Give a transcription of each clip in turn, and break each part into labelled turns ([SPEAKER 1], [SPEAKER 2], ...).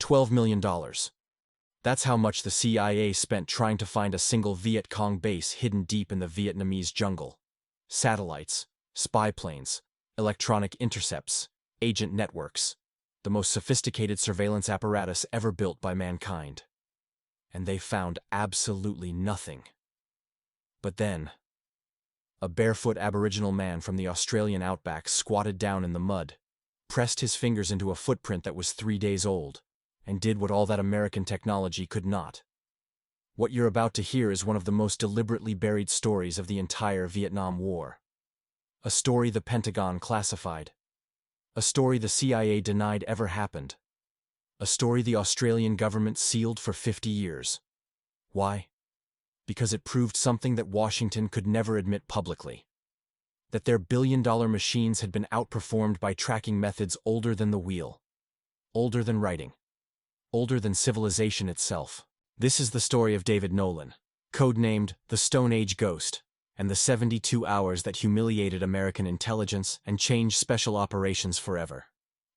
[SPEAKER 1] $12 million. That's how much the CIA spent trying to find a single Viet Cong base hidden deep in the Vietnamese jungle. Satellites, spy planes, electronic intercepts, agent networks, the most sophisticated surveillance apparatus ever built by mankind. And they found absolutely nothing. But then, a barefoot Aboriginal man from the Australian outback squatted down in the mud, pressed his fingers into a footprint that was 3 days old, and did what all that American technology could not. What you're about to hear is one of the most deliberately buried stories of the entire Vietnam War. A story the Pentagon classified. A story the CIA denied ever happened. A story the Australian government sealed for 50 years. Why? Because it proved something that Washington could never admit publicly. That their billion-dollar machines had been outperformed by tracking methods older than the wheel. Older than writing. Older than civilization itself. This is the story of David Nolan, codenamed the Stone Age Ghost, and the 72 hours that humiliated American intelligence and changed special operations forever.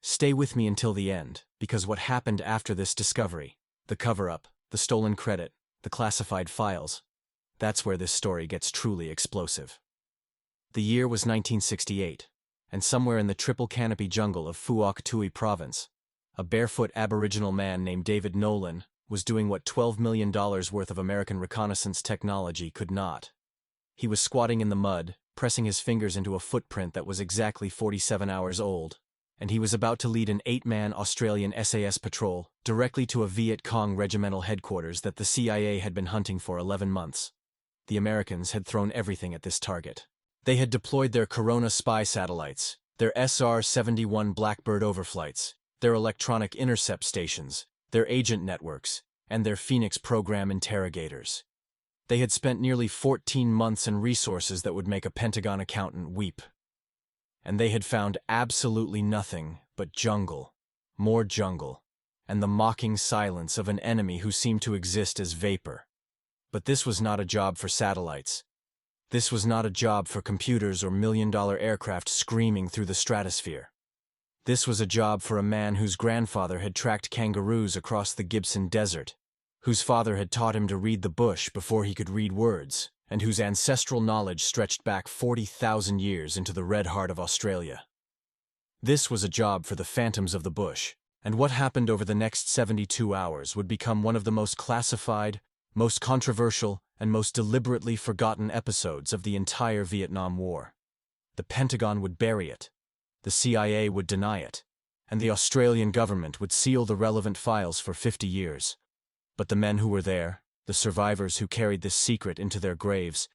[SPEAKER 1] Stay with me until the end, because what happened after this discovery, the cover-up, the stolen credit, the classified files, that's where this story gets truly explosive. The year was 1968, and somewhere in the triple canopy jungle of Phuoc Tui province, a barefoot Aboriginal man named David Nolan was doing what $12 million worth of American reconnaissance technology could not. He was squatting in the mud, pressing his fingers into a footprint that was exactly 47 hours old, and he was about to lead an 8-man Australian SAS patrol directly to a Viet Cong regimental headquarters that the CIA had been hunting for 11 months. The Americans had thrown everything at this target. They had deployed their Corona spy satellites, their SR-71 Blackbird overflights, their electronic intercept stations, their agent networks, and their Phoenix program interrogators. They had spent nearly 14 months and resources that would make a Pentagon accountant weep. And they had found absolutely nothing but jungle, more jungle, and the mocking silence of an enemy who seemed to exist as vapor. But this was not a job for satellites. This was not a job for computers or million-dollar aircraft screaming through the stratosphere. This was a job for a man whose grandfather had tracked kangaroos across the Gibson Desert, whose father had taught him to read the bush before he could read words, and whose ancestral knowledge stretched back 40,000 years into the red heart of Australia. This was a job for the phantoms of the bush, and what happened over the next 72 hours would become one of the most classified, most controversial, and most deliberately forgotten episodes of the entire Vietnam War. The Pentagon would bury it, the CIA would deny it, and the Australian government would seal the relevant files for 50 years. But the men who were there, the survivors who carried this secret into their graves,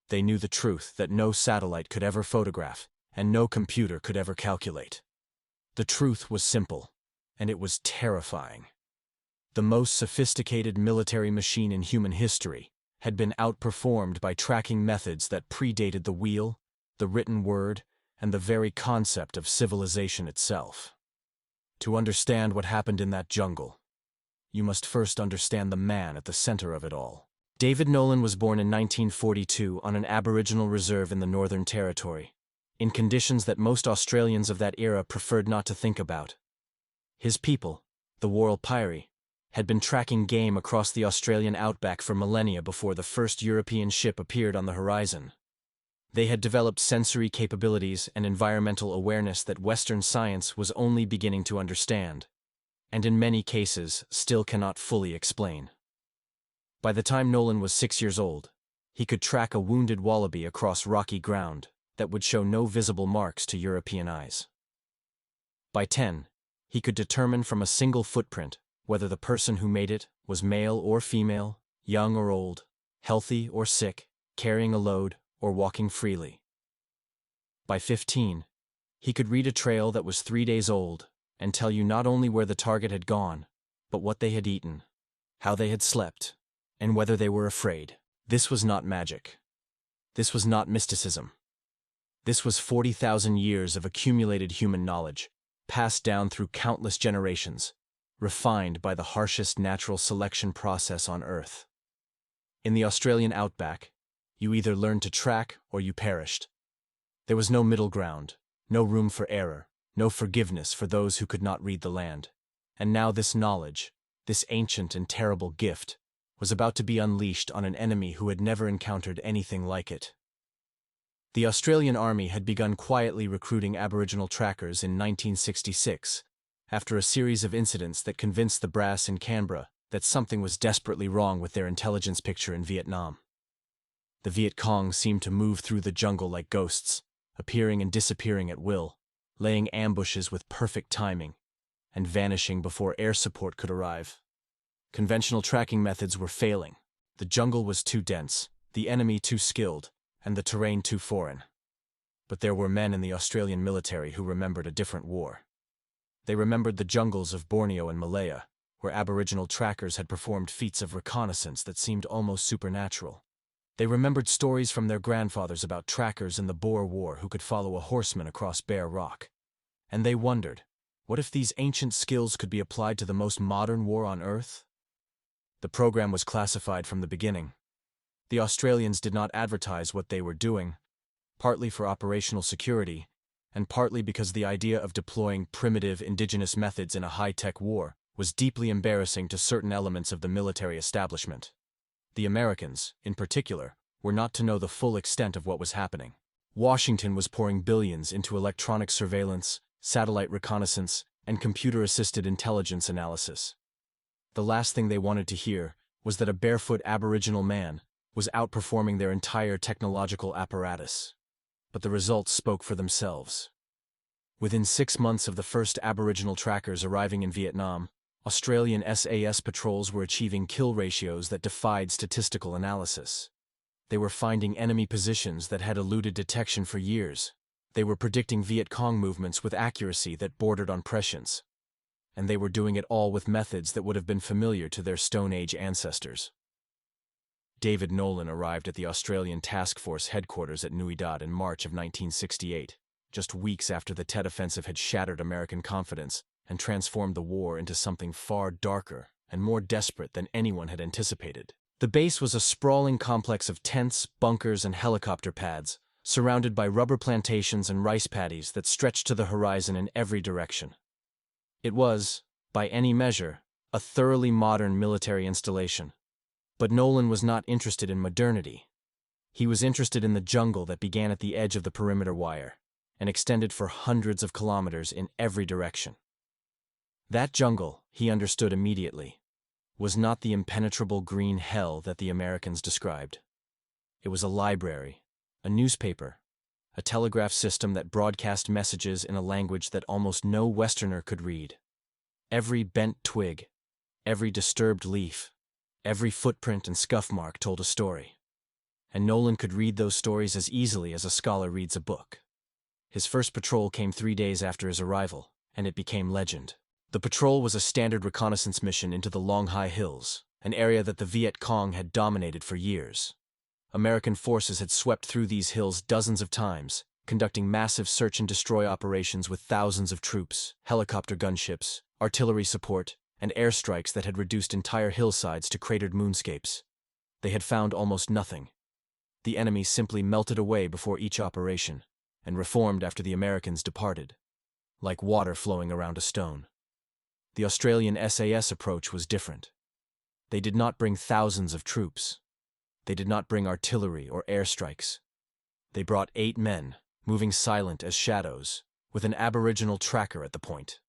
[SPEAKER 1] they knew the truth that no satellite could ever photograph, and no computer could ever calculate. The truth was simple, and it was terrifying. The most sophisticated military machine in human history had been outperformed by tracking methods that predated the wheel, the written word, and the very concept of civilization itself. To understand what happened in that jungle, you must first understand the man at the center of it all. David Nolan was born in 1942 on an Aboriginal reserve in the Northern Territory, in conditions that most Australians of that era preferred not to think about. His people, the Warlpiri, had been tracking game across the Australian outback for millennia before the first European ship appeared on the horizon. They had developed sensory capabilities and environmental awareness that Western science was only beginning to understand, and in many cases still cannot fully explain. By the time Nolan was 6 years old, he could track a wounded wallaby across rocky ground that would show no visible marks to European eyes. By 10, he could determine from a single footprint whether the person who made it was male or female, young or old, healthy or sick, carrying a load, or walking freely. By 15, he could read a trail that was 3 days old and tell you not only where the target had gone, but what they had eaten, how they had slept, and whether they were afraid. This was not magic. This was not mysticism. This was 40,000 years of accumulated human knowledge, passed down through countless generations, refined by the harshest natural selection process on Earth. In the Australian outback, you either learned to track or you perished. There was no middle ground, no room for error, no forgiveness for those who could not read the land. And now this knowledge, this ancient and terrible gift, was about to be unleashed on an enemy who had never encountered anything like it. The Australian Army had begun quietly recruiting Aboriginal trackers in 1966, after a series of incidents that convinced the brass in Canberra that something was desperately wrong with their intelligence picture in Vietnam. The Viet Cong seemed to move through the jungle like ghosts, appearing and disappearing at will, laying ambushes with perfect timing, and vanishing before air support could arrive. Conventional tracking methods were failing. The jungle was too dense, the enemy too skilled, and the terrain too foreign. But there were men in the Australian military who remembered a different war. They remembered the jungles of Borneo and Malaya, where Aboriginal trackers had performed feats of reconnaissance that seemed almost supernatural. They remembered stories from their grandfathers about trackers in the Boer War who could follow a horseman across bare rock. And they wondered, what if these ancient skills could be applied to the most modern war on Earth? The program was classified from the beginning. The Australians did not advertise what they were doing, partly for operational security, and partly because the idea of deploying primitive indigenous methods in a high-tech war was deeply embarrassing to certain elements of the military establishment. The Americans, in particular, were not to know the full extent of what was happening. Washington was pouring billions into electronic surveillance, satellite reconnaissance, and computer-assisted intelligence analysis. The last thing they wanted to hear was that a barefoot Aboriginal man was outperforming their entire technological apparatus. But the results spoke for themselves. Within 6 months of the first Aboriginal trackers arriving in Vietnam, Australian SAS patrols were achieving kill ratios that defied statistical analysis. They were finding enemy positions that had eluded detection for years. They were predicting Viet Cong movements with accuracy that bordered on prescience. And they were doing it all with methods that would have been familiar to their Stone Age ancestors. David Nolan arrived at the Australian Task Force headquarters at Nui Dat in March of 1968, just weeks after the Tet Offensive had shattered American confidence and transformed the war into something far darker and more desperate than anyone had anticipated. The base was a sprawling complex of tents, bunkers, and helicopter pads, surrounded by rubber plantations and rice paddies that stretched to the horizon in every direction. It was, by any measure, a thoroughly modern military installation. But Nolan was not interested in modernity. He was interested in the jungle that began at the edge of the perimeter wire and extended for hundreds of kilometers in every direction. That jungle, he understood immediately, was not the impenetrable green hell that the Americans described. It was a library, a newspaper, a telegraph system that broadcast messages in a language that almost no Westerner could read. Every bent twig, every disturbed leaf, every footprint and scuff mark told a story. And Nolan could read those stories as easily as a scholar reads a book. His first patrol came 3 days after his arrival, and it became legend. The patrol was a standard reconnaissance mission into the Long Hai Hills, an area that the Viet Cong had dominated for years. American forces had swept through these hills dozens of times, conducting massive search and destroy operations with thousands of troops, helicopter gunships, artillery support, and airstrikes that had reduced entire hillsides to cratered moonscapes. They had found almost nothing. The enemy simply melted away before each operation, and reformed after the Americans departed, like water flowing around a stone. The Australian SAS approach was different. They did not bring thousands of troops. They did not bring artillery or airstrikes. They brought 8 men, moving silent as shadows, with an Aboriginal tracker at the point.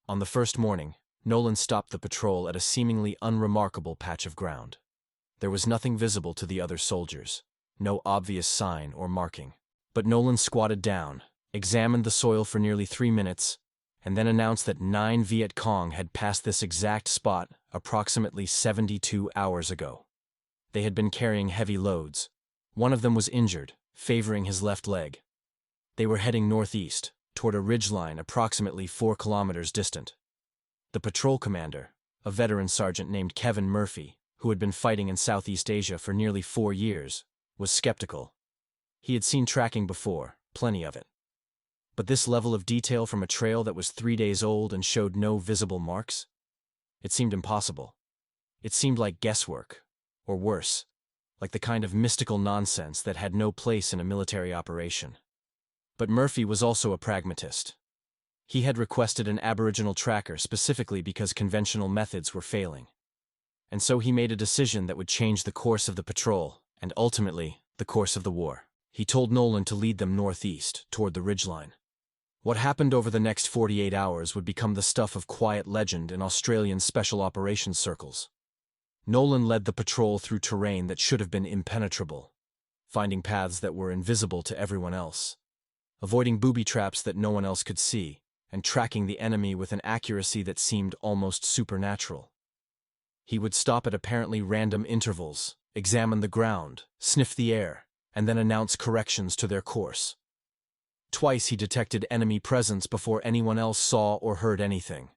[SPEAKER 1] On the first morning, Nolan stopped the patrol at a seemingly unremarkable patch of ground. There was nothing visible to the other soldiers, no obvious sign or marking. But Nolan squatted down, examined the soil for nearly 3 minutes, and then announced that 9 Viet Cong had passed this exact spot approximately 72 hours ago. They had been carrying heavy loads. One of them was injured, favoring his left leg. They were heading northeast, toward a ridgeline approximately 4 kilometers distant. The patrol commander, a veteran sergeant named Kevin Murphy, who had been fighting in Southeast Asia for nearly 4 years, was skeptical. He had seen tracking before, plenty of it. But this level of detail from a trail that was 3 days old and showed no visible marks? It seemed impossible. It seemed like guesswork, or worse, like the kind of mystical nonsense that had no place in a military operation. But Murphy was also a pragmatist. He had requested an Aboriginal tracker specifically because conventional methods were failing. And so he made a decision that would change the course of the patrol, and ultimately, the course of the war. He told Nolan to lead them northeast, toward the ridgeline. What happened over the next 48 hours would become the stuff of quiet legend in Australian special operations circles. Nolan led the patrol through terrain that should have been impenetrable, finding paths that were invisible to everyone else, avoiding booby traps that no one else could see, and tracking the enemy with an accuracy that seemed almost supernatural. He would stop at apparently random intervals, examine the ground, sniff the air, and then announce corrections to their course. Twice he detected enemy presence before anyone else saw or heard anything.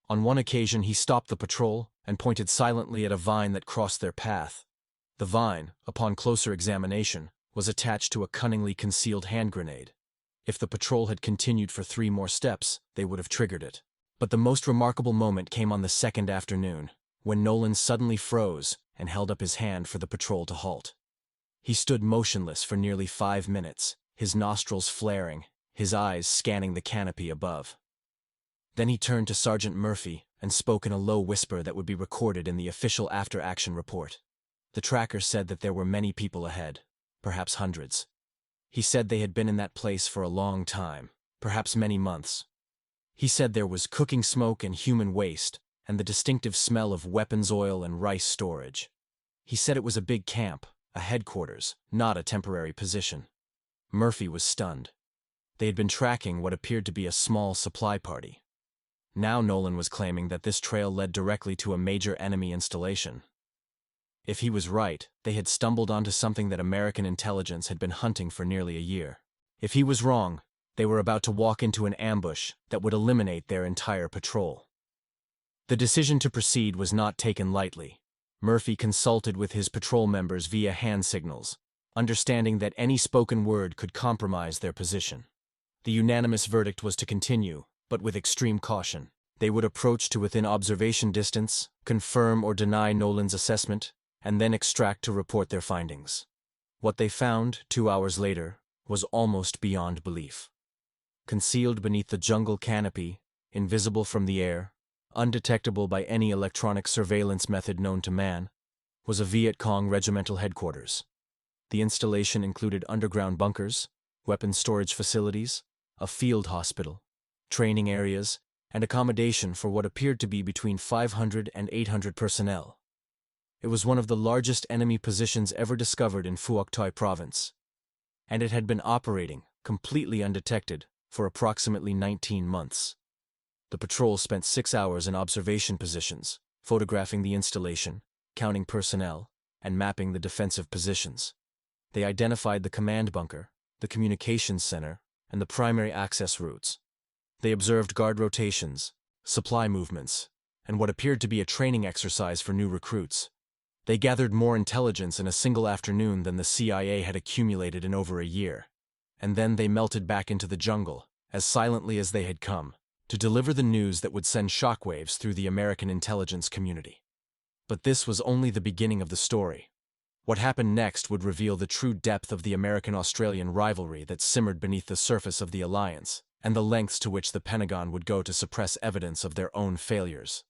[SPEAKER 1] On one occasion he stopped the patrol and pointed silently at a vine that crossed their path. The vine, upon closer examination, was attached to a cunningly concealed hand grenade. If the patrol had continued for 3 more steps, they would have triggered it. But the most remarkable moment came on the second afternoon, when Nolan suddenly froze and held up his hand for the patrol to halt. He stood motionless for nearly 5 minutes, his nostrils flaring, his eyes scanning the canopy above. Then he turned to Sergeant Murphy and spoke in a low whisper that would be recorded in the official after-action report. The tracker said that there were many people ahead, perhaps hundreds. He said they had been in that place for a long time, perhaps many months. He said there was cooking smoke and human waste, and the distinctive smell of weapons oil and rice storage. He said it was a big camp, a headquarters, not a temporary position. Murphy was stunned. They had been tracking what appeared to be a small supply party. Now Nolan was claiming that this trail led directly to a major enemy installation. If he was right, they had stumbled onto something that American intelligence had been hunting for nearly a year. If he was wrong, they were about to walk into an ambush that would eliminate their entire patrol. The decision to proceed was not taken lightly. Murphy consulted with his patrol members via hand signals, understanding that any spoken word could compromise their position. The unanimous verdict was to continue, but with extreme caution. They would approach to within observation distance, confirm or deny Nolan's assessment, and then extract to report their findings. What they found, 2 hours later, was almost beyond belief. Concealed beneath the jungle canopy, invisible from the air, undetectable by any electronic surveillance method known to man, was a Viet Cong regimental headquarters. The installation included underground bunkers, weapons storage facilities, a field hospital, training areas, and accommodation for what appeared to be between 500 and 800 personnel. It was one of the largest enemy positions ever discovered in Phuoc province, and it had been operating, completely undetected, for approximately 19 months. The patrol spent 6 hours in observation positions, photographing the installation, counting personnel, and mapping the defensive positions. They identified the command bunker, the communications center, and the primary access routes. They observed guard rotations, supply movements, and what appeared to be a training exercise for new recruits. They gathered more intelligence in a single afternoon than the CIA had accumulated in over a year. And then they melted back into the jungle, as silently as they had come, to deliver the news that would send shockwaves through the American intelligence community. But this was only the beginning of the story. What happened next would reveal the true depth of the American-Australian rivalry that simmered beneath the surface of the alliance, and the lengths to which the Pentagon would go to suppress evidence of their own failures.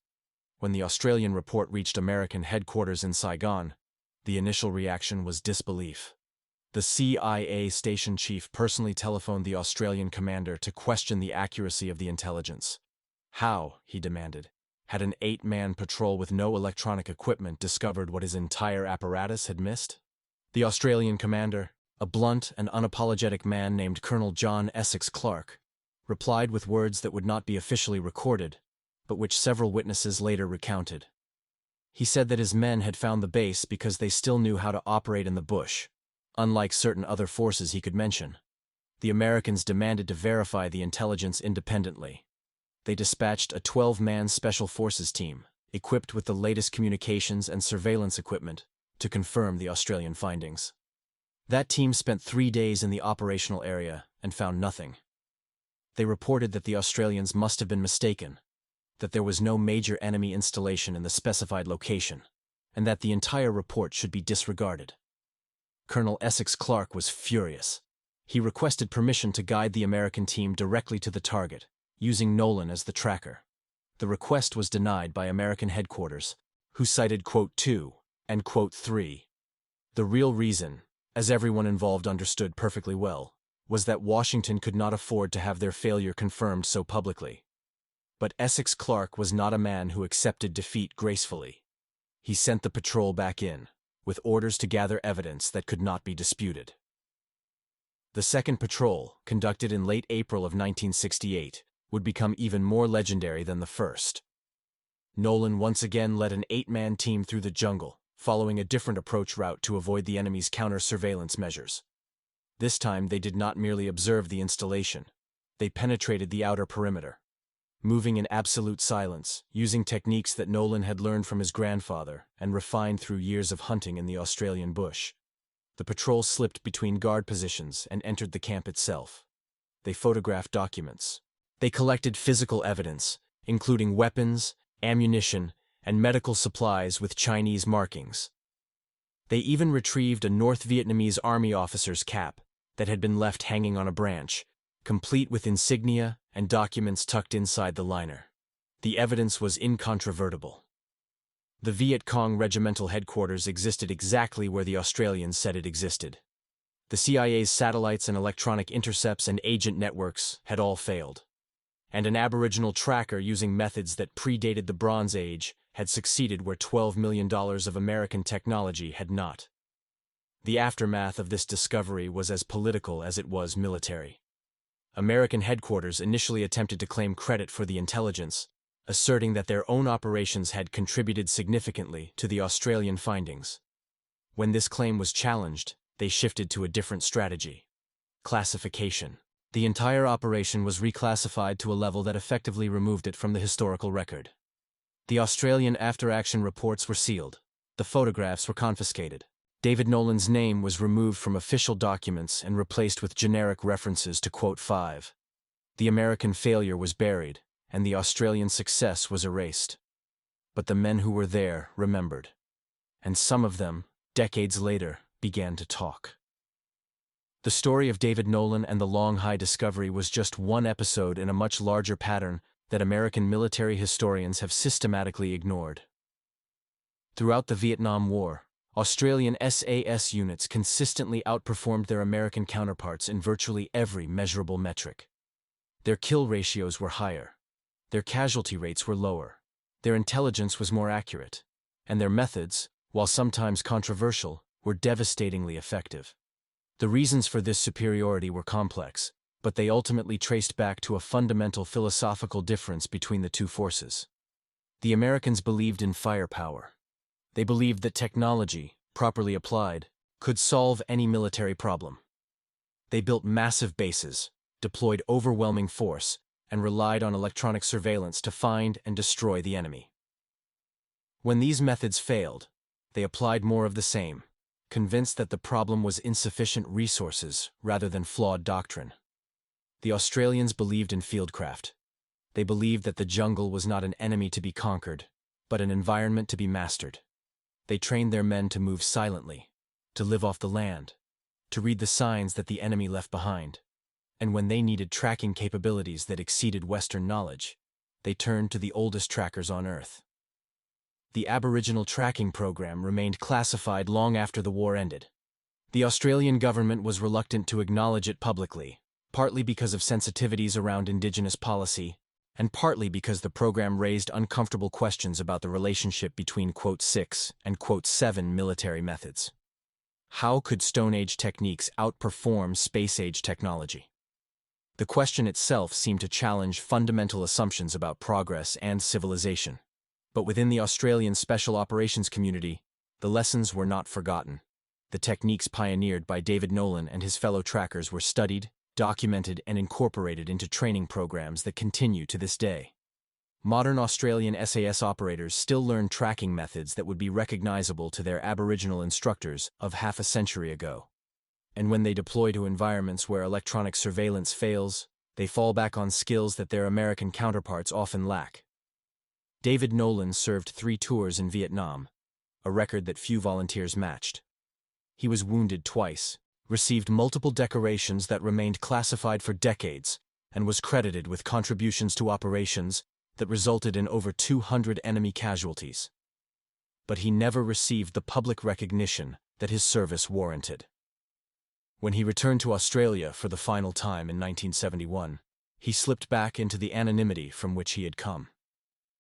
[SPEAKER 1] When the Australian report reached American headquarters in Saigon, the initial reaction was disbelief. The CIA station chief personally telephoned the Australian commander to question the accuracy of the intelligence. How, he demanded, had an 8-man patrol with no electronic equipment discovered what his entire apparatus had missed? The Australian commander, a blunt and unapologetic man named Colonel John Essex Clark, replied with words that would not be officially recorded, but which several witnesses later recounted. He said that his men had found the base because they still knew how to operate in the bush, unlike certain other forces he could mention. The Americans demanded to verify the intelligence independently. They dispatched a 12-man special forces team, equipped with the latest communications and surveillance equipment, to confirm the Australian findings. That team spent 3 days in the operational area and found nothing. They reported that the Australians must have been mistaken, that there was no major enemy installation in the specified location, and that the entire report should be disregarded. Colonel Essex Clark was furious. He requested permission to guide the American team directly to the target, using Nolan as the tracker. The request was denied by American headquarters, who cited quote 2 and quote 3. The real reason, as everyone involved understood perfectly well, was that Washington could not afford to have their failure confirmed so publicly. But Essex Clark was not a man who accepted defeat gracefully. He sent the patrol back in, with orders to gather evidence that could not be disputed. The second patrol, conducted in late April of 1968, would become even more legendary than the first. Nolan once again led an 8-man team through the jungle, following a different approach route to avoid the enemy's counter-surveillance measures. This time they did not merely observe the installation. They penetrated the outer perimeter. Moving in absolute silence, using techniques that Nolan had learned from his grandfather and refined through years of hunting in the Australian bush. The patrol slipped between guard positions and entered the camp itself. They photographed documents. They collected physical evidence, including weapons, ammunition, and medical supplies with Chinese markings. They even retrieved a North Vietnamese army officer's cap that had been left hanging on a branch, complete with insignia and documents tucked inside the liner. The evidence was incontrovertible. The Viet Cong regimental headquarters existed exactly where the Australians said it existed. The CIA's satellites and electronic intercepts and agent networks had all failed. And an Aboriginal tracker using methods that predated the Bronze Age had succeeded where $12 million of American technology had not. The aftermath of this discovery was as political as it was military. American headquarters initially attempted to claim credit for the intelligence, asserting that their own operations had contributed significantly to the Australian findings. When this claim was challenged, they shifted to a different strategy: classification. The entire operation was reclassified to a level that effectively removed it from the historical record. The Australian after-action reports were sealed. The photographs were confiscated. David Nolan's name was removed from official documents and replaced with generic references to quote 5. The American failure was buried, and the Australian success was erased. But the men who were there remembered. And some of them, decades later, began to talk. The story of David Nolan and the Long Hai discovery was just one episode in a much larger pattern that American military historians have systematically ignored. Throughout the Vietnam War, Australian SAS units consistently outperformed their American counterparts in virtually every measurable metric. Their kill ratios were higher. Their casualty rates were lower. Their intelligence was more accurate. And their methods, while sometimes controversial, were devastatingly effective. The reasons for this superiority were complex, but they ultimately traced back to a fundamental philosophical difference between the two forces. The Americans believed in firepower. They believed that technology, properly applied, could solve any military problem. They built massive bases, deployed overwhelming force, and relied on electronic surveillance to find and destroy the enemy. When these methods failed, they applied more of the same, convinced that the problem was insufficient resources rather than flawed doctrine. The Australians believed in fieldcraft. They believed that the jungle was not an enemy to be conquered, but an environment to be mastered. They trained their men to move silently, to live off the land, to read the signs that the enemy left behind. And when they needed tracking capabilities that exceeded Western knowledge, they turned to the oldest trackers on Earth. The Aboriginal tracking program remained classified long after the war ended. The Australian government was reluctant to acknowledge it publicly, partly because of sensitivities around Indigenous policy, and partly because the program raised uncomfortable questions about the relationship between quote 6 and quote 7 military methods. How could Stone Age techniques outperform Space Age technology? The question itself seemed to challenge fundamental assumptions about progress and civilization. But within the Australian Special Operations community, the lessons were not forgotten. The techniques pioneered by David Nolan and his fellow trackers were studied, documented, and incorporated into training programs that continue to this day. Modern Australian SAS operators still learn tracking methods that would be recognizable to their Aboriginal instructors of half a century ago. And when they deploy to environments where electronic surveillance fails, they fall back on skills that their American counterparts often lack. David Nolan served 3 tours in Vietnam, a record that few volunteers matched. He was wounded twice, received multiple decorations that remained classified for decades, and was credited with contributions to operations that resulted in over 200 enemy casualties. But he never received the public recognition that his service warranted. When he returned to Australia for the final time in 1971, he slipped back into the anonymity from which he had come.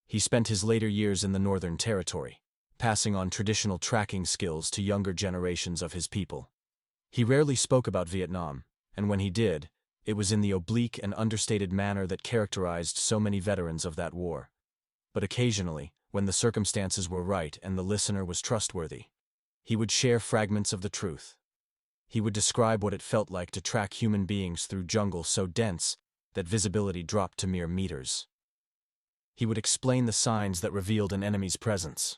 [SPEAKER 1] He spent his later years in the Northern Territory, passing on traditional tracking skills to younger generations of his people. He rarely spoke about Vietnam, and when he did, it was in the oblique and understated manner that characterized so many veterans of that war. But occasionally, when the circumstances were right and the listener was trustworthy, he would share fragments of the truth. He would describe what it felt like to track human beings through jungle so dense that visibility dropped to mere meters. He would explain the signs that revealed an enemy's presence.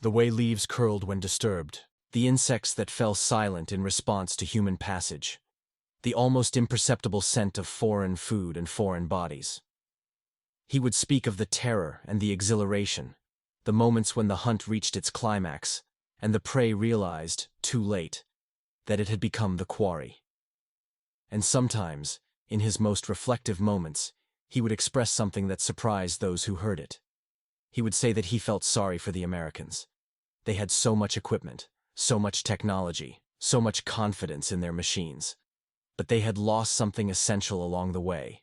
[SPEAKER 1] The way leaves curled when disturbed, the insects that fell silent in response to human passage, the almost imperceptible scent of foreign food and foreign bodies. He would speak of the terror and the exhilaration, the moments when the hunt reached its climax, and the prey realized, too late, that it had become the quarry. And sometimes, in his most reflective moments, he would express something that surprised those who heard it. He would say that he felt sorry for the Americans. They had so much equipment, so much technology, so much confidence in their machines. But they had lost something essential along the way.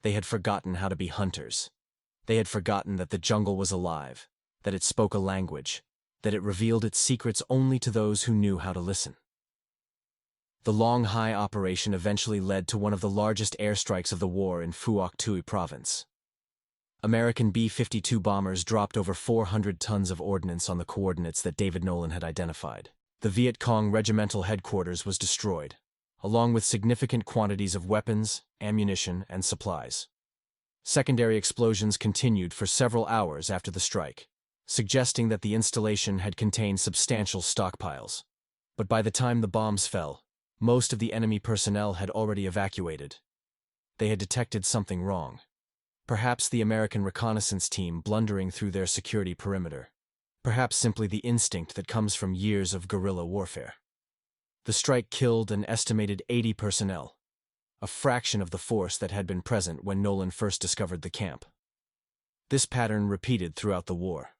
[SPEAKER 1] They had forgotten how to be hunters. They had forgotten that the jungle was alive, that it spoke a language, that it revealed its secrets only to those who knew how to listen. The Long Hai operation eventually led to one of the largest airstrikes of the war in Phuoc Tuy province. American B-52 bombers dropped over 400 tons of ordnance on the coordinates that David Nolan had identified. The Viet Cong regimental headquarters was destroyed, along with significant quantities of weapons, ammunition, and supplies. Secondary explosions continued for several hours after the strike, suggesting that the installation had contained substantial stockpiles. But by the time the bombs fell, most of the enemy personnel had already evacuated. They had detected something wrong. Perhaps the American reconnaissance team blundering through their security perimeter. Perhaps simply the instinct that comes from years of guerrilla warfare. The strike killed an estimated 80 personnel, a fraction of the force that had been present when Nolan first discovered the camp. This pattern repeated throughout the war.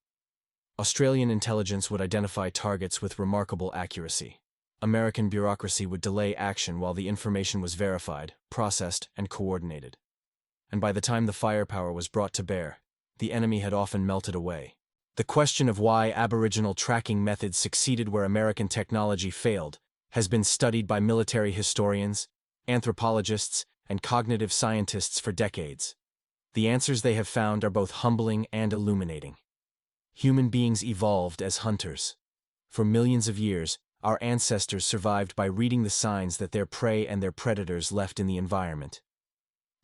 [SPEAKER 1] Australian intelligence would identify targets with remarkable accuracy. American bureaucracy would delay action while the information was verified, processed, and coordinated. And by the time the firepower was brought to bear, the enemy had often melted away. The question of why Aboriginal tracking methods succeeded where American technology failed has been studied by military historians, anthropologists, and cognitive scientists for decades. The answers they have found are both humbling and illuminating. Human beings evolved as hunters. For millions of years, our ancestors survived by reading the signs that their prey and their predators left in the environment.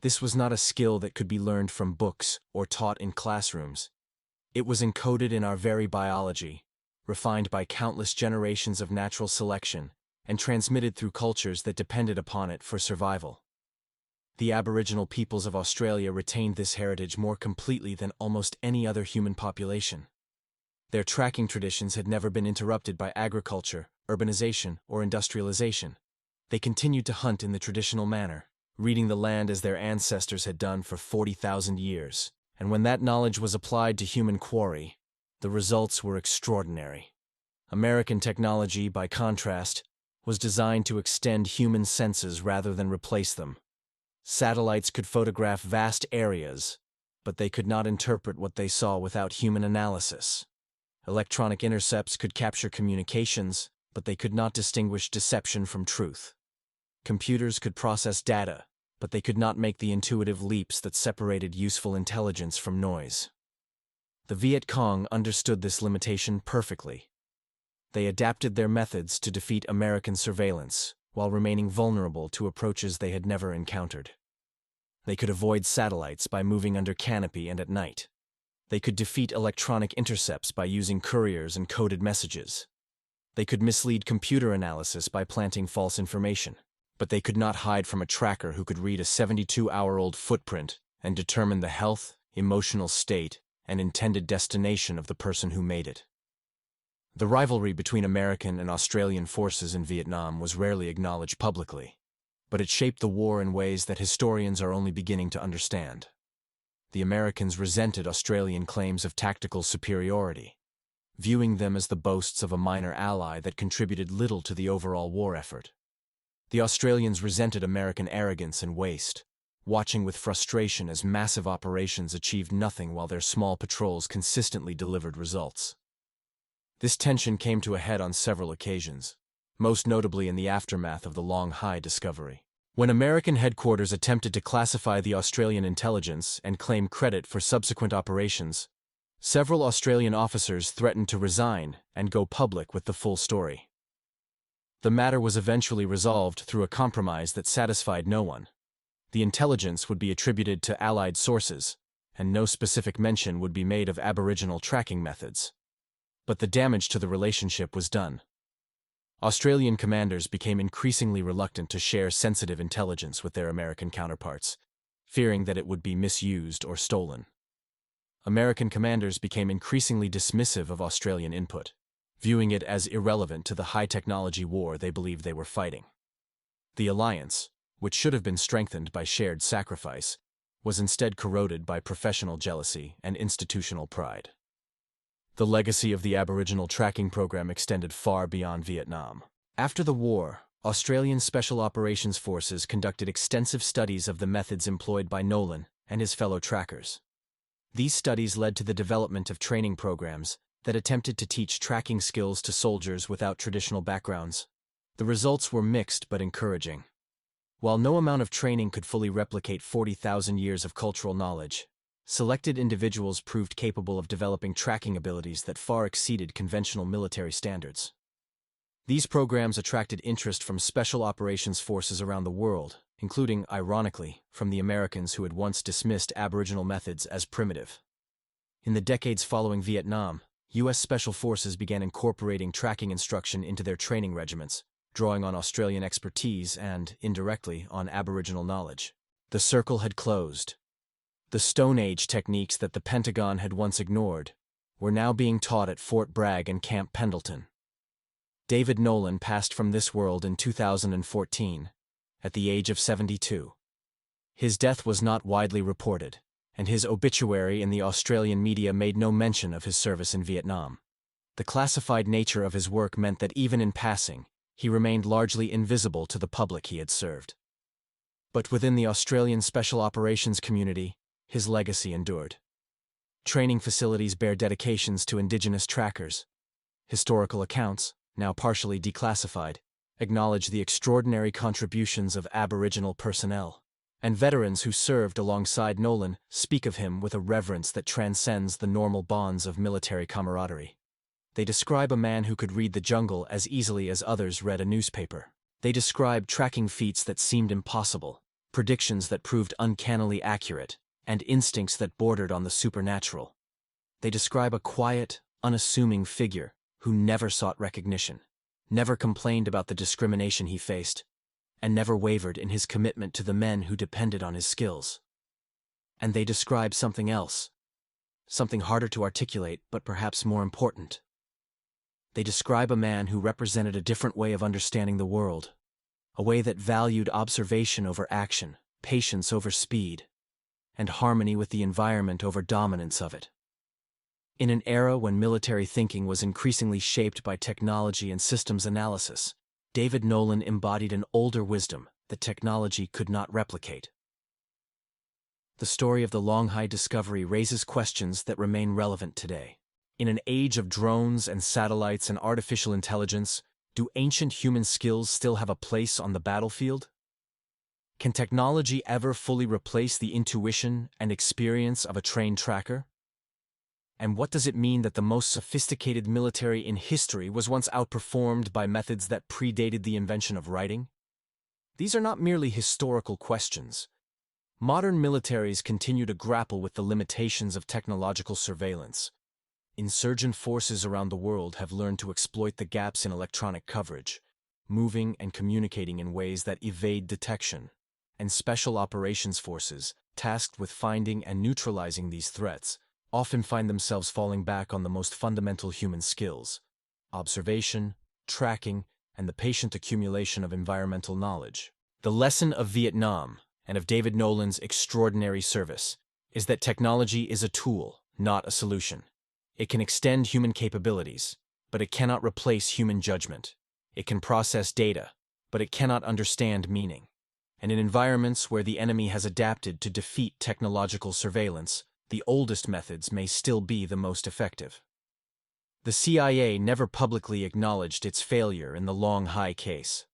[SPEAKER 1] This was not a skill that could be learned from books or taught in classrooms. It was encoded in our very biology, refined by countless generations of natural selection, and transmitted through cultures that depended upon it for survival. The Aboriginal peoples of Australia retained this heritage more completely than almost any other human population. Their tracking traditions had never been interrupted by agriculture, urbanization, or industrialization. They continued to hunt in the traditional manner, reading the land as their ancestors had done for 40,000 years. And when that knowledge was applied to human quarry, the results were extraordinary. American technology, by contrast, was designed to extend human senses rather than replace them. Satellites could photograph vast areas, but they could not interpret what they saw without human analysis. Electronic intercepts could capture communications, but they could not distinguish deception from truth. Computers could process data, but they could not make the intuitive leaps that separated useful intelligence from noise. The Viet Cong understood this limitation perfectly. They adapted their methods to defeat American surveillance, while remaining vulnerable to approaches they had never encountered. They could avoid satellites by moving under canopy and at night. They could defeat electronic intercepts by using couriers and coded messages. They could mislead computer analysis by planting false information. But they could not hide from a tracker who could read a 72-hour-old footprint and determine the health, emotional state, and intended destination of the person who made it. The rivalry between American and Australian forces in Vietnam was rarely acknowledged publicly. but it shaped the war in ways that historians are only beginning to understand. The Americans resented Australian claims of tactical superiority, viewing them as the boasts of a minor ally that contributed little to the overall war effort. The Australians resented American arrogance and waste, watching with frustration as massive operations achieved nothing while their small patrols consistently delivered results. This tension came to a head on several occasions, most notably in the aftermath of the Long Hai discovery. When American headquarters attempted to classify the Australian intelligence and claim credit for subsequent operations, several Australian officers threatened to resign and go public with the full story. The matter was eventually resolved through a compromise that satisfied no one. The intelligence would be attributed to Allied sources, and no specific mention would be made of Aboriginal tracking methods. But the damage to the relationship was done. Australian commanders became increasingly reluctant to share sensitive intelligence with their American counterparts, fearing that it would be misused or stolen. American commanders became increasingly dismissive of Australian input, viewing it as irrelevant to the high-technology war they believed they were fighting. The alliance, which should have been strengthened by shared sacrifice, was instead corroded by professional jealousy and institutional pride. The legacy of the Aboriginal tracking program extended far beyond Vietnam. After the war, Australian Special Operations Forces conducted extensive studies of the methods employed by Nolan and his fellow trackers. These studies led to the development of training programs that attempted to teach tracking skills to soldiers without traditional backgrounds. The results were mixed but encouraging. While no amount of training could fully replicate 40,000 years of cultural knowledge, selected individuals proved capable of developing tracking abilities that far exceeded conventional military standards. These programs attracted interest from special operations forces around the world, including, ironically, from the Americans who had once dismissed Aboriginal methods as primitive. In the decades following Vietnam, U.S. Special Forces began incorporating tracking instruction into their training regiments, drawing on Australian expertise and, indirectly, on Aboriginal knowledge. The circle had closed. The Stone Age techniques that the Pentagon had once ignored were now being taught at Fort Bragg and Camp Pendleton. David Nolan passed from this world in 2014, at the age of 72. His death was not widely reported, and his obituary in the Australian media made no mention of his service in Vietnam. The classified nature of his work meant that even in passing, he remained largely invisible to the public he had served. But within the Australian Special Operations community, his legacy endured. Training facilities bear dedications to Indigenous trackers. Historical accounts, now partially declassified, acknowledge the extraordinary contributions of Aboriginal personnel, and veterans who served alongside Nolan speak of him with a reverence that transcends the normal bonds of military camaraderie. They describe a man who could read the jungle as easily as others read a newspaper. They describe tracking feats that seemed impossible, predictions that proved uncannily accurate, and instincts that bordered on the supernatural. They describe a quiet, unassuming figure who never sought recognition, never complained about the discrimination he faced, and never wavered in his commitment to the men who depended on his skills. And they describe something else, something harder to articulate but perhaps more important. They describe a man who represented a different way of understanding the world, a way that valued observation over action, patience over speed, and harmony with the environment over dominance of it. In an era when military thinking was increasingly shaped by technology and systems analysis, David Nolan embodied an older wisdom that technology could not replicate. The story of the Long Hai discovery raises questions that remain relevant today. In an age of drones and satellites and artificial intelligence, do ancient human skills still have a place on the battlefield? Can technology ever fully replace the intuition and experience of a trained tracker? And what does it mean that the most sophisticated military in history was once outperformed by methods that predated the invention of writing? These are not merely historical questions. Modern militaries continue to grapple with the limitations of technological surveillance. Insurgent forces around the world have learned to exploit the gaps in electronic coverage, moving and communicating in ways that evade detection. And special operations forces, tasked with finding and neutralizing these threats, often find themselves falling back on the most fundamental human skills: observation, tracking, and the patient accumulation of environmental knowledge. The lesson of Vietnam and of David Nolan's extraordinary service is that technology is a tool, not a solution. It can extend human capabilities, but it cannot replace human judgment. It can process data, but it cannot understand meaning. And in environments where the enemy has adapted to defeat technological surveillance, the oldest methods may still be the most effective. The CIA never publicly acknowledged its failure in the Long Hai case.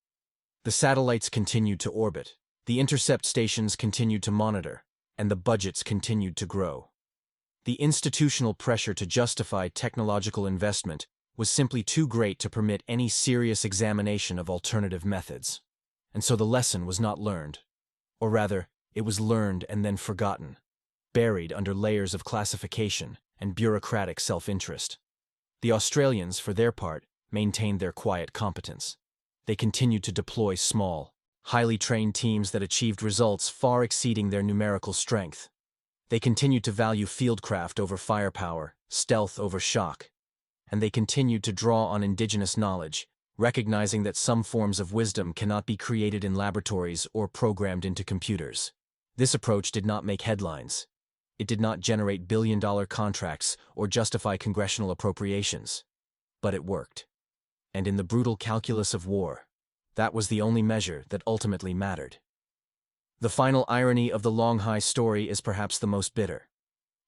[SPEAKER 1] The satellites continued to orbit, the intercept stations continued to monitor, and the budgets continued to grow. The institutional pressure to justify technological investment was simply too great to permit any serious examination of alternative methods. And so the lesson was not learned. Or rather, it was learned and then forgotten, buried under layers of classification and bureaucratic self-interest. The Australians, for their part, maintained their quiet competence. They continued to deploy small, highly trained teams that achieved results far exceeding their numerical strength. They continued to value fieldcraft over firepower, stealth over shock. And they continued to draw on indigenous knowledge, recognizing that some forms of wisdom cannot be created in laboratories or programmed into computers. This approach did not make headlines. It did not generate billion-dollar contracts or justify congressional appropriations. But it worked. And in the brutal calculus of war, that was the only measure that ultimately mattered. The final irony of the Long Hai story is perhaps the most bitter.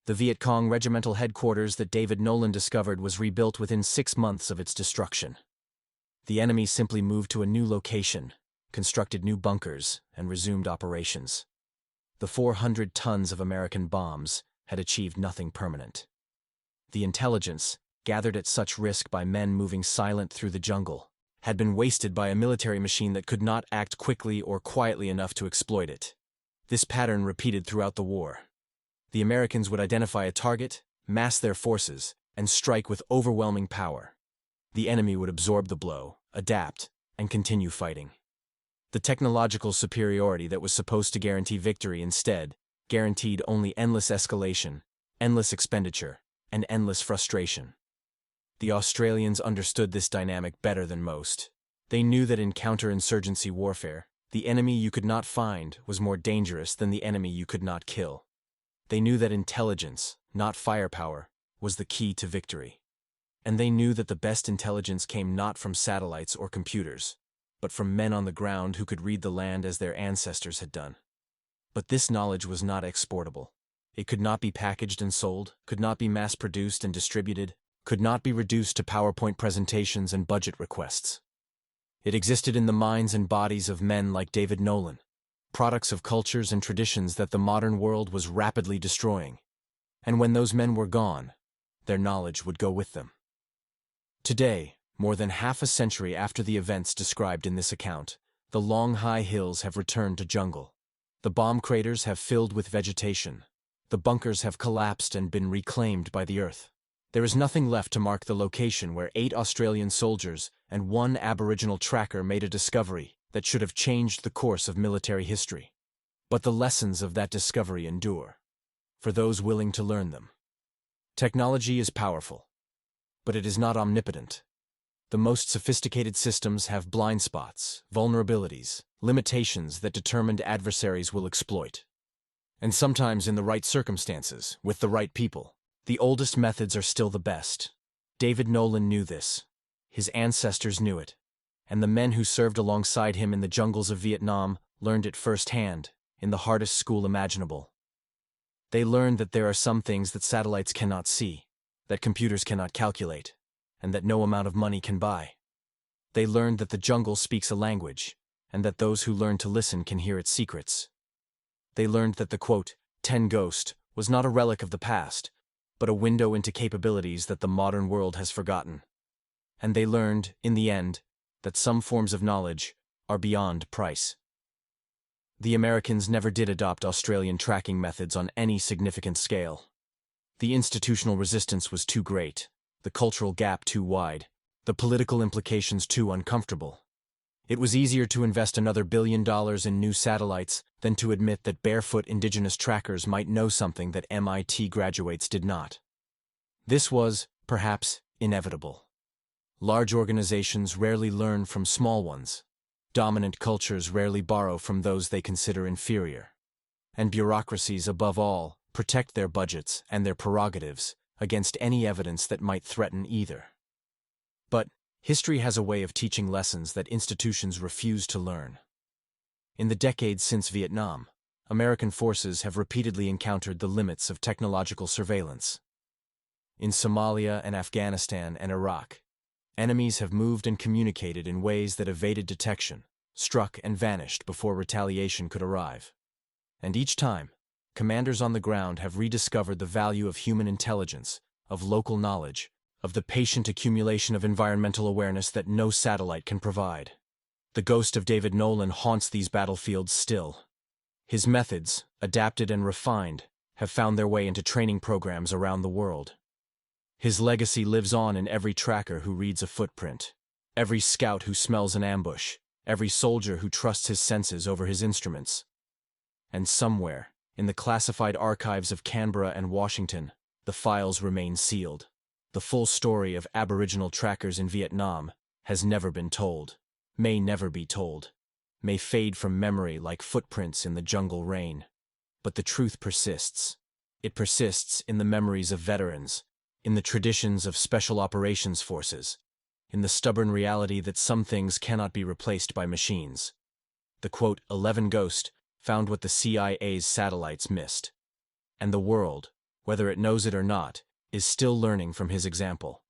[SPEAKER 1] The Viet Cong regimental headquarters that David Nolan discovered was rebuilt within 6 months of its destruction. The enemy simply moved to a new location, constructed new bunkers, and resumed operations. The 400 tons of American bombs had achieved nothing permanent. The intelligence, gathered at such risk by men moving silent through the jungle, had been wasted by a military machine that could not act quickly or quietly enough to exploit it. This pattern repeated throughout the war. The Americans would identify a target, mass their forces, and strike with overwhelming power. The enemy would absorb the blow, adapt, and continue fighting. The technological superiority that was supposed to guarantee victory instead guaranteed only endless escalation, endless expenditure, and endless frustration. The Australians understood this dynamic better than most. They knew that in counterinsurgency warfare, the enemy you could not find was more dangerous than the enemy you could not kill. They knew that intelligence, not firepower, was the key to victory. And they knew that the best intelligence came not from satellites or computers, but from men on the ground who could read the land as their ancestors had done. But this knowledge was not exportable. It could not be packaged and sold, could not be mass-produced and distributed, could not be reduced to PowerPoint presentations and budget requests. It existed in the minds and bodies of men like David Nolan, products of cultures and traditions that the modern world was rapidly destroying. And when those men were gone, their knowledge would go with them. Today, more than half a century after the events described in this account, the Long Hai Hills have returned to jungle. The bomb craters have filled with vegetation. The bunkers have collapsed and been reclaimed by the earth. There is nothing left to mark the location where 8 Australian soldiers and 1 Aboriginal tracker made a discovery that should have changed the course of military history. But the lessons of that discovery endure, for those willing to learn them. Technology is powerful, but it is not omnipotent. The most sophisticated systems have blind spots, vulnerabilities, limitations that determined adversaries will exploit. And sometimes in the right circumstances, with the right people, the oldest methods are still the best. David Nolan knew this. His ancestors knew it. And the men who served alongside him in the jungles of Vietnam learned it firsthand, in the hardest school imaginable. They learned that there are some things that satellites cannot see, that computers cannot calculate, and that no amount of money can buy. They learned that the jungle speaks a language, and that those who learn to listen can hear its secrets. They learned that the, quote, 10 Ghost was not a relic of the past, but a window into capabilities that the modern world has forgotten. And they learned, in the end, that some forms of knowledge are beyond price. The Americans never did adopt Australian tracking methods on any significant scale. The institutional resistance was too great, the cultural gap too wide, the political implications too uncomfortable. It was easier to invest another $1 billion in new satellites than to admit that barefoot indigenous trackers might know something that MIT graduates did not. This was, perhaps, inevitable. Large organizations rarely learn from small ones. Dominant cultures rarely borrow from those they consider inferior. And bureaucracies, above all, protect their budgets and their prerogatives against any evidence that might threaten either. But history has a way of teaching lessons that institutions refuse to learn. In the decades since Vietnam, American forces have repeatedly encountered the limits of technological surveillance. In Somalia and Afghanistan and Iraq, enemies have moved and communicated in ways that evaded detection, struck and vanished before retaliation could arrive. And each time, commanders on the ground have rediscovered the value of human intelligence, of local knowledge, of the patient accumulation of environmental awareness that no satellite can provide. The ghost of David Nolan haunts these battlefields still. His methods, adapted and refined, have found their way into training programs around the world. His legacy lives on in every tracker who reads a footprint, every scout who smells an ambush, every soldier who trusts his senses over his instruments. And somewhere, in the classified archives of Canberra and Washington, the files remain sealed. The full story of Aboriginal trackers in Vietnam has never been told, may never be told, may fade from memory like footprints in the jungle rain. But the truth persists. It persists in the memories of veterans, in the traditions of special operations forces, in the stubborn reality that some things cannot be replaced by machines. The quote, 11 Ghost found what the CIA's satellites missed. And the world, whether it knows it or not, is still learning from his example.